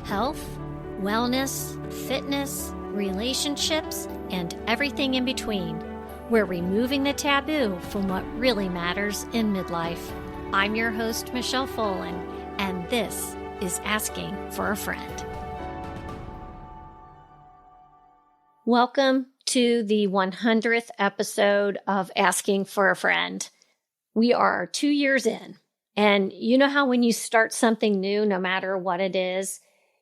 health, wellness, fitness, relationships, and everything in between. We're removing the taboo from what really matters in midlife. I'm your host, Michelle Folan, and this is Asking for a Friend. Welcome to the 100th episode of Asking for a Friend. We are 2 years in, and you know how when you start something new, no matter what it is,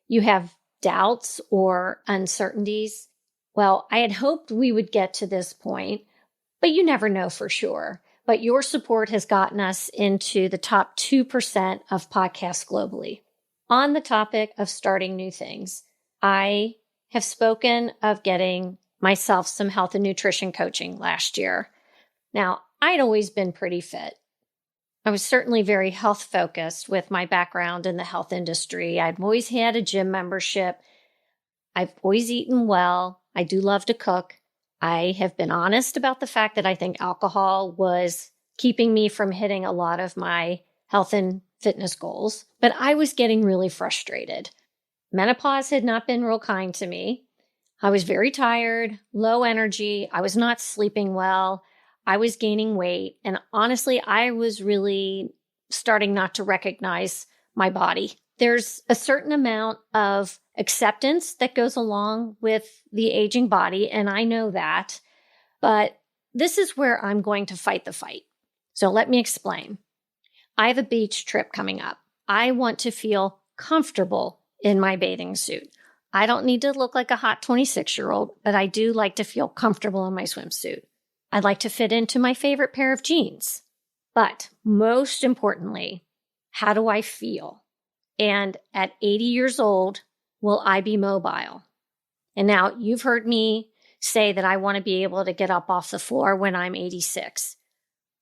you have doubts or uncertainties? Well, I had hoped we would get to this point, but you never know for sure. But your support has gotten us into the top 2% of podcasts globally. On the topic of starting new things, I have spoken of getting myself some health and nutrition coaching last year. Now, I'd always been pretty fit. I was certainly very health focused with my background in the health industry. I've always had a gym membership. I've always eaten well. I do love to cook. I have been honest about the fact that I think alcohol was keeping me from hitting a lot of my health and fitness goals, but I was getting really frustrated. Menopause had not been real kind to me. I was very tired, low energy. I was not sleeping well. I was gaining weight. And honestly, I was really starting not to recognize my body. There's a certain amount of acceptance that goes along with the aging body, and I know that. But this is where I'm going to fight the fight. So let me explain. I have a beach trip coming up. I want to feel comfortable in my bathing suit. I don't need to look like a hot 26-year-old, but I do like to feel comfortable in my swimsuit. I'd like to fit into my favorite pair of jeans. But most importantly, how do I feel? And at 80 years old, will I be mobile? And now you've heard me say that I want to be able to get up off the floor when I'm 86.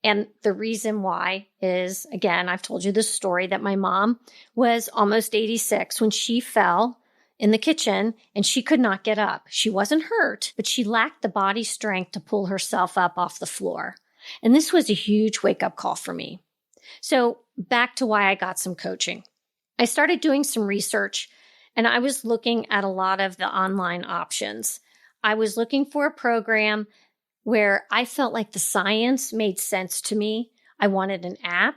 And the reason why is, again, I've told you this story that my mom was almost 86 when she fell in the kitchen and she could not get up. She wasn't hurt, but she lacked the body strength to pull herself up off the floor. And this was a huge wake-up call for me. So back to why I got some coaching. I started doing some research and I was looking at a lot of the online options. I was looking for a program where I felt like the science made sense to me. I wanted an app.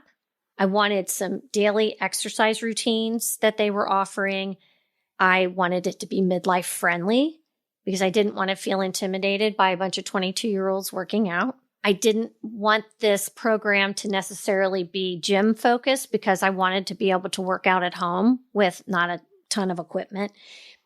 I wanted some daily exercise routines that they were offering. I wanted it to be midlife friendly because I didn't want to feel intimidated by a bunch of 22-year-olds working out. I didn't want this program to necessarily be gym focused because I wanted to be able to work out at home with not a ton of equipment.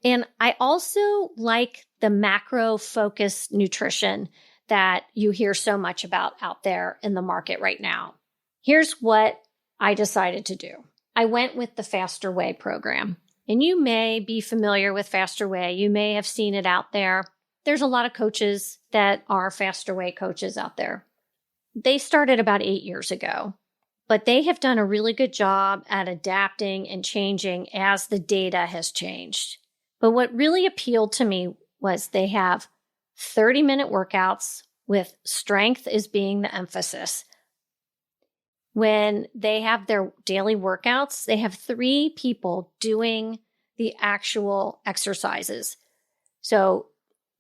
And I also like the macro focused nutrition that you hear so much about out there in the market right now. Here's what I decided to do. I went with the Faster Way program. And you may be familiar with Faster Way. You may have seen it out there. There's a lot of coaches that are Faster Way coaches out there. They started about 8 years ago, but they have done a really good job at adapting and changing as the data has changed. But what really appealed to me was they have 30-minute workouts with strength as being the emphasis. When they have their daily workouts, they have 3 people doing the actual exercises. So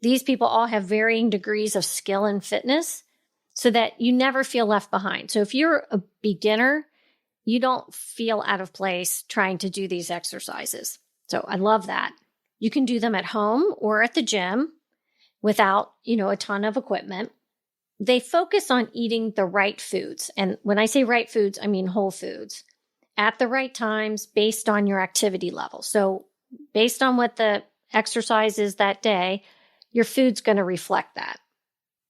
these people all have varying degrees of skill and fitness so that you never feel left behind. So if you're a beginner, you don't feel out of place trying to do these exercises. So I love that. You can do them at home or at the gym without, a ton of equipment. They focus on eating the right foods. And when I say right foods, I mean whole foods at the right times based on your activity level. So based on what the exercise is that day, your food's going to reflect that.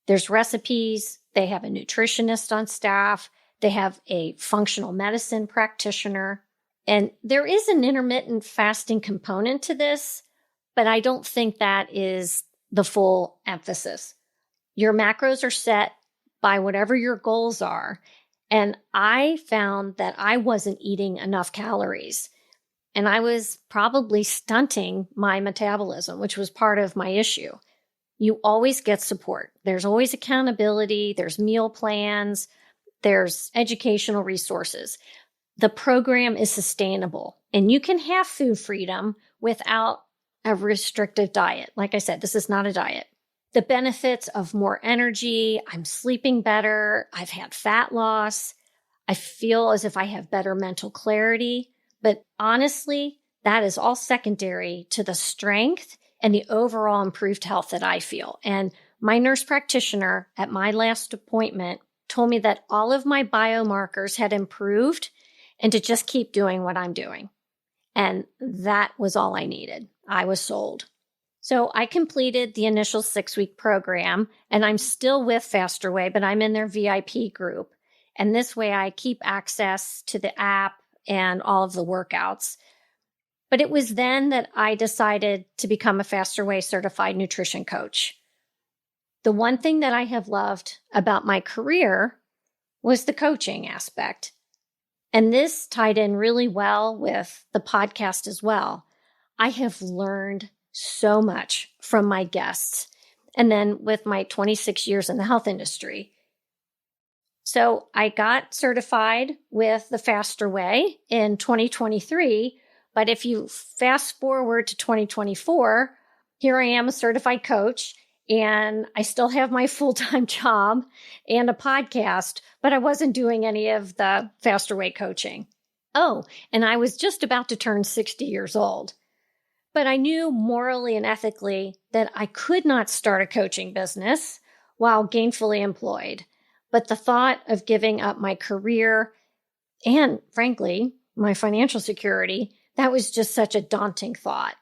There's recipes. They have a nutritionist on staff. They have a functional medicine practitioner. And there is an intermittent fasting component to this, but I don't think that is the full emphasis. Your macros are set by whatever your goals are. And I found that I wasn't eating enough calories. And I was probably stunting my metabolism, which was part of my issue. You always get support. There's always accountability. There's meal plans. There's educational resources. the program is sustainable and you can have food freedom without a restrictive diet. Like I said, this is not a diet. The benefits of more energy, I'm sleeping better, I've had fat loss, I feel as if I have better mental clarity. But honestly, that is all secondary to the strength and the overall improved health that I feel. And my nurse practitioner at my last appointment told me that all of my biomarkers had improved and to just keep doing what I'm doing. And that was all I needed. I was sold. So I completed the initial 6-week program, and I'm still with Faster Way, but I'm in their VIP group. And this way I keep access to the app and all of the workouts. But it was then that I decided to become a Faster Way certified nutrition coach. The one thing that I have loved about my career was the coaching aspect. And this tied in really well with the podcast as well. I have learned so much from my guests, and then with my 26 years in the health industry. So I got certified with the Faster Way in 2023, but if you fast forward to 2024, here I am, a certified coach, and I still have my full-time job and a podcast, but I wasn't doing any of the Faster Way coaching. Oh, and I was just about to turn 60 years old. But I knew morally and ethically that I could not start a coaching business while gainfully employed. But the thought of giving up my career and, frankly, my financial security, that was just such a daunting thought.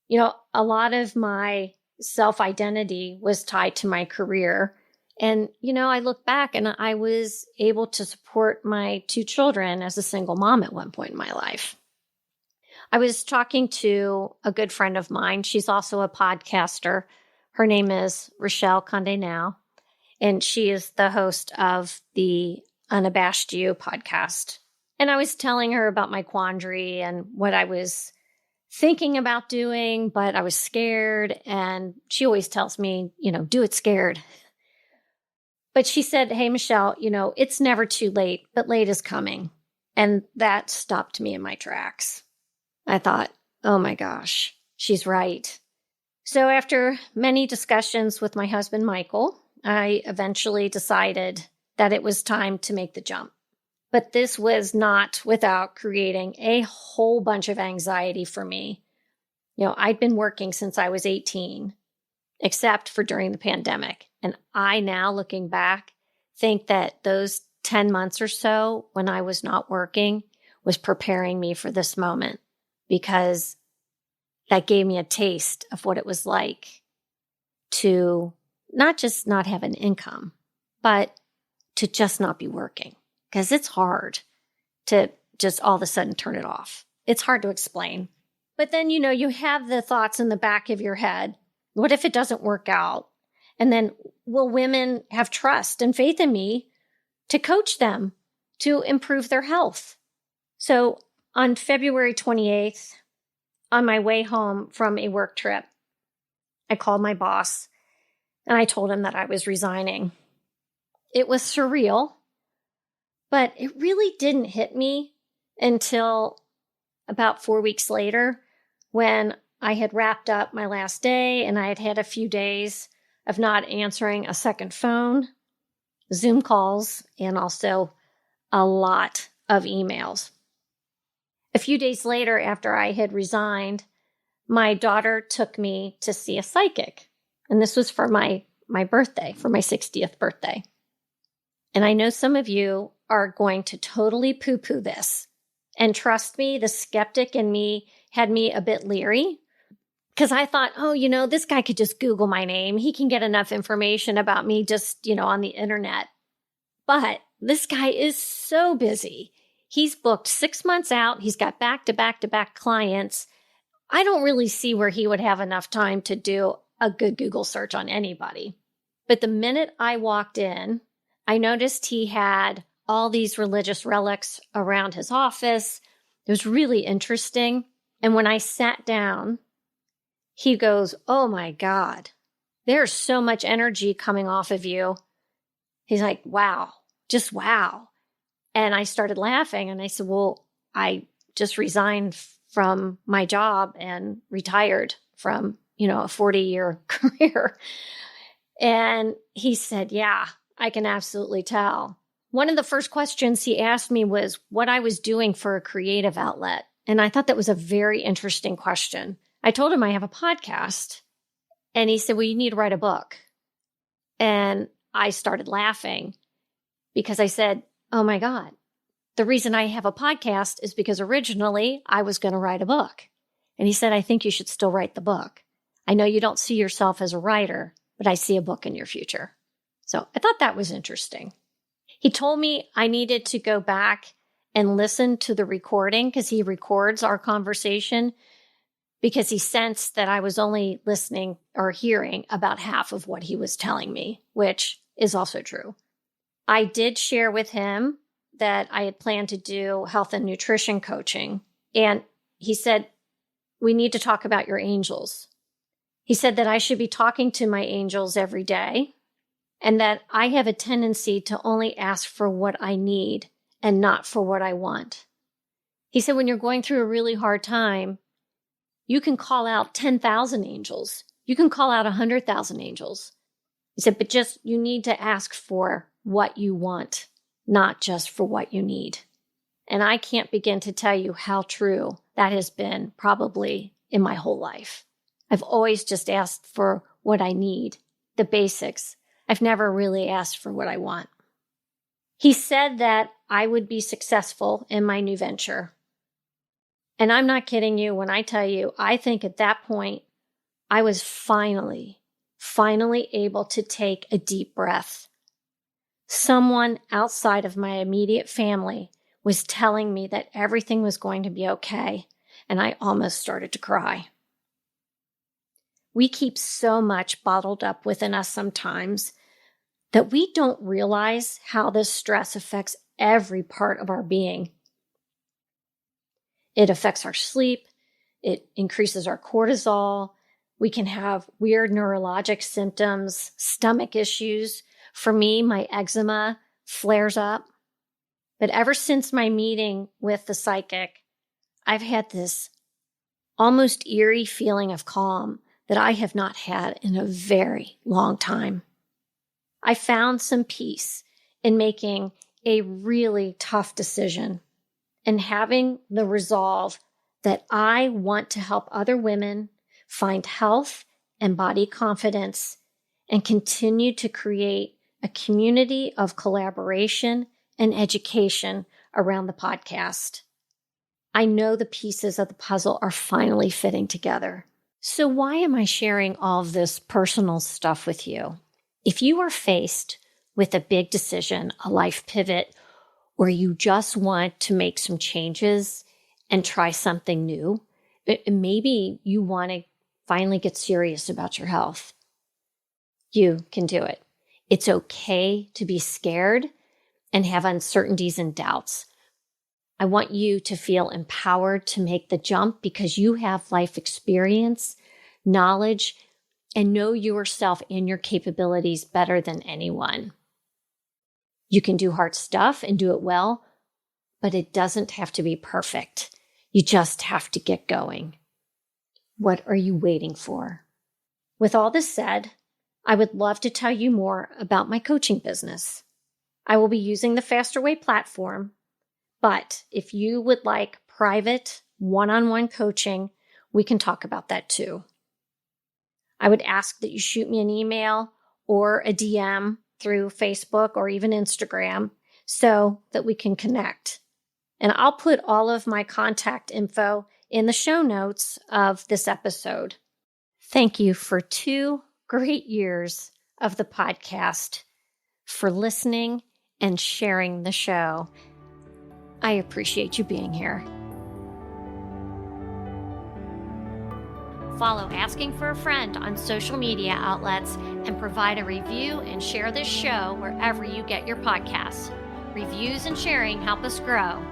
You know, a lot of my self-identity was tied to my career. And, you know, I look back and I was able to support my 2 children as a single mom at one point in my life. I was talking to a good friend of mine. She's also a podcaster. Her name is Rochelle Conde Now, and she is the host of the Unabashed You podcast. And I was telling her about my quandary and what I was thinking about doing, but I was scared. And she always tells me, you know, do it scared. But she said, hey, Michelle, you know, it's never too late, but late is coming. And that stopped me in my tracks. I thought, oh my gosh, she's right. So after many discussions with my husband, Michael, I eventually decided that it was time to make the jump. But this was not without creating a whole bunch of anxiety for me. You know, I'd been working since I was 18, except for during the pandemic. And I now, looking back, think that those 10 months or so when I was not working was preparing me for this moment, because that gave me a taste of what it was like to not just not have an income, but to just not be working. Because it's hard to just all of a sudden turn it off. It's hard to explain. But then, you know, you have the thoughts in the back of your head. What if it doesn't work out? And then will women have trust and faith in me to coach them to improve their health? So on February 28th, on my way home from a work trip, I called my boss and I told him that I was resigning. It was surreal, but it really didn't hit me until about 4 weeks later, when I had wrapped up my last day and I had had a few days of not answering a second phone, Zoom calls, and also a lot of emails. A few days later, after I had resigned, my daughter took me to see a psychic. And this was for my birthday, for my 60th birthday. And I know some of you are going to totally poo-poo this. And trust me, the skeptic in me had me a bit leery, because I thought, oh, you know, this guy could just Google my name. He can get enough information about me just, you know, on the internet. But this guy is so busy. He's booked 6 months out. He's got back-to-back-to-back clients. I don't really see where he would have enough time to do a good Google search on anybody. But the minute I walked in, I noticed he had all these religious relics around his office. It was really interesting. And when I sat down, he goes, oh my God, there's so much energy coming off of you. He's like, wow, just wow. And I started laughing and I said, well, I just resigned from my job and retired from, a 40-year career. And he said, yeah, I can absolutely tell. One of the first questions he asked me was what I was doing for a creative outlet. And I thought that was a very interesting question. I told him I have a podcast. And he said, well, you need to write a book. And I started laughing because I said, oh my God, the reason I have a podcast is because originally I was going to write a book. And he said, I think you should still write the book. I know you don't see yourself as a writer, but I see a book in your future. So I thought that was interesting. He told me I needed to go back and listen to the recording because he records our conversation because he sensed that I was only listening or hearing about half of what he was telling me, which is also true. I did share with him that I had planned to do health and nutrition coaching. And he said, we need to talk about your angels. He said that I should be talking to my angels every day and that I have a tendency to only ask for what I need and not for what I want. He said, when you're going through a really hard time, you can call out 10,000 angels. You can call out 100,000 angels. He said, but just you need to ask for what you want, not just for what you need. And I can't begin to tell you how true that has been probably in my whole life. I've always just asked for what I need, the basics. I've never really asked for what I want. He said that I would be successful in my new venture. And I'm not kidding you when I tell you, I think at that point, I was finally able to take a deep breath. Someone outside of my immediate family was telling me that everything was going to be okay, and I almost started to cry. We keep so much bottled up within us sometimes that we don't realize how this stress affects every part of our being. It affects our sleep. It increases our cortisol. We can have weird neurologic symptoms, stomach issues. For me, my eczema flares up. But ever since my meeting with the psychic, I've had this almost eerie feeling of calm that I have not had in a very long time. I found some peace in making a really tough decision and having the resolve that I want to help other women find health and body confidence and continue to create a community of collaboration and education around the podcast. I know the pieces of the puzzle are finally fitting together. So why am I sharing all of this personal stuff with you? If you are faced with a big decision, a life pivot, or you just want to make some changes and try something new, maybe you want to finally get serious about your health, you can do it. It's okay to be scared and have uncertainties and doubts. I want you to feel empowered to make the jump because you have life experience, knowledge, and know yourself and your capabilities better than anyone. You can do hard stuff and do it well, but it doesn't have to be perfect. You just have to get going. What are you waiting for? With all this said, I would love to tell you more about my coaching business. I will be using the Faster Way platform, but if you would like private one-on-one coaching, we can talk about that too. I would ask that you shoot me an email or a DM through Facebook or even Instagram so that we can connect. And I'll put all of my contact info in the show notes of this episode. Thank you for 2 great years of the podcast, for listening and sharing the show. I appreciate you being here. Follow Asking for a Friend on social media outlets and provide a review and share this show wherever you get your podcasts. Reviews and sharing help us grow.